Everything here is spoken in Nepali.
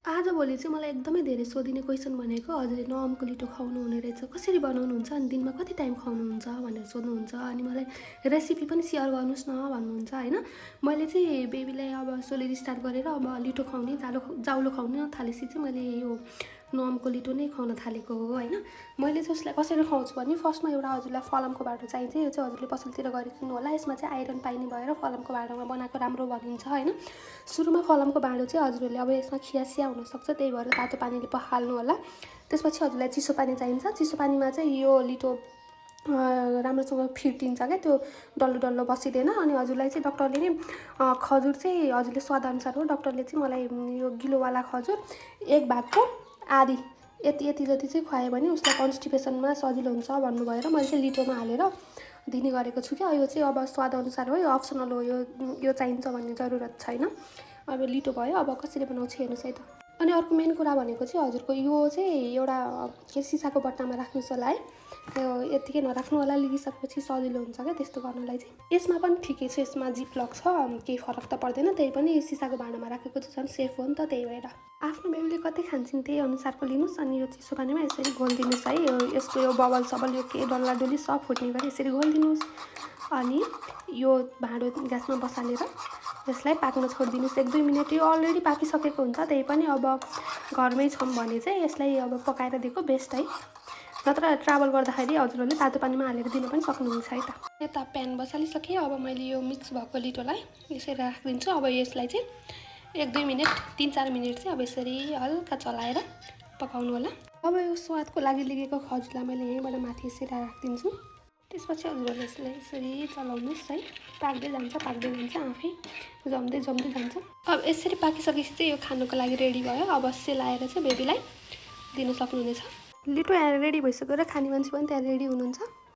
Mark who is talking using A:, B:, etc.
A: आजभोलि चाहिँ मलाई एकदमै धेरै सोधिने क्वेसन भनेको हजुरले नवमको लिटो खुवाउनुहुने रहेछ, कसरी बनाउनुहुन्छ अनि दिनमा कति टाइम खुवाउनुहुन्छ भनेर सोध्नुहुन्छ। अनि मलाई रेसिपी पनि सेयर गर्नुहोस् न भन्नुहुन्छ होइन। मैले चाहिँ बेबीलाई अब सोलेर स्टार्ट गरेर अब लिटो खुवाउने जाउलो खुवाउन थालेपछि चाहिँ मैले यो नवमको लिटो नै खुवाउन थालेको हो होइन। मैले चाहिँ उसलाई कसरी खुवाउँछु भने फर्स्टमा एउटा हजुरलाई फलामको भाँडो चाहिन्छ। यो चाहिँ हजुरले पसलतिर गरिदिनु होला। यसमा चाहिँ आइरन पाइने भएर फलामको भाँडोमा बनाएको राम्रो भनिन्छ होइन। सुरुमा फलामको भाँडो चाहिँ हजुरहरूले अब यसमा खियासिया हुनसक्छ, त्यही भएर तातो पानीले पखाल्नु होला। त्यसपछि हजुरलाई चिसो पानी चाहिन्छ। चिसो पानीमा चाहिँ यो लिटो राम्रोसँग फिटिन्छ क्या, त्यो डल्लो डल्लो बसिँदैन। अनि हजुरलाई चाहिँ डक्टरले नि खजुर चाहिँ हजुरले स्वादअनुसार हो। डक्टरले चाहिँ मलाई यो गिलोवाला खजुर एक भागको आधी यति जति चाहिँ खुवायो भने उसलाई कन्स्टिपेसनमा सजिलो हुन्छ भन्नुभएर मैले चाहिँ लिटोमा हालेर दिने गरेको छु क्या। यो चाहिँ अब स्वादअनुसार हो, यो अप्सनल हो, यो चाहिन्छ भन्ने जरुरत छैन। अब लिटो भयो। अब कसरी बनाउँछु हेर्नुहोस् है त। अनि अर्को मेन कुरा भनेको चाहिँ हजुरको यो चाहिँ एउटा के सिसाको बट्टामा राख्नुहोस् होला है। त्यो यत्तिकै नराख्नु होला, लिगिसकेपछि सजिलो हुन्छ क्या त्यस्तो गर्नलाई चाहिँ। यसमा पनि ठिकै छ, यसमा जिप लक छ, केही फरक त पर्दैन। त्यही पनि सिसाको भाँडामा राखेको चाहिँ झन् सेफ हो नि त, त्यही भएर आफ्नो बेबीले कति खान्छन् त्यही अनुसारको लिनुहोस्। अनि यो चिसो पानीमा यसरी घोलिदिनुहोस् है। यसको यो बबल सबल यो के डल्ला डुली सब फुट्ने गरी यसरी घोलिदिनुहोस्। अनि यो भाँडो ग्यासमा बसालेर यसलाई पाक्न छोडिदिनुहोस् 1-2 मिनट। यो अलरेडी पाकिसकेको हुन्छ, त्यही पनि अब घरमै छौँ भने चाहिँ यसलाई अब पकाएर दिएको बेस्ट है। नत्र ट्राभल गर्दाखेरि हजुरहरूले तातो पानीमा हालेर दिन पनि सक्नुहुन्छ है त। यता प्यान बसालिसकेँ। अब मैले यो मिक्स भएको लिटोलाई यसरी राखिदिन्छु। अब यसलाई चाहिँ 1-2 मिनट 3-4 मिनट चाहिँ अब यसरी हल्का चलाएर पकाउनु होला। अब यो स्वादको लागि लिएको खजुरलाई मैले यहीँबाट माथि यसरी राखिदिन्छु। त्यसपछि हजुरहरूले यसलाई यसरी चलाउनुहोस् है। पाक्दै जान्छ आफै जम्दै जान्छ। अब यसरी पाकिसकेपछि चाहिँ यो खानुको लागि रेडी भयो। अब सेलाएर चाहिँ बेबीलाई दिन सक्नुहुनेछ। लिटो रेडी भइसक्यो र खाने मान्छे पनि त्यहाँ रेडी हुनुहुन्छ।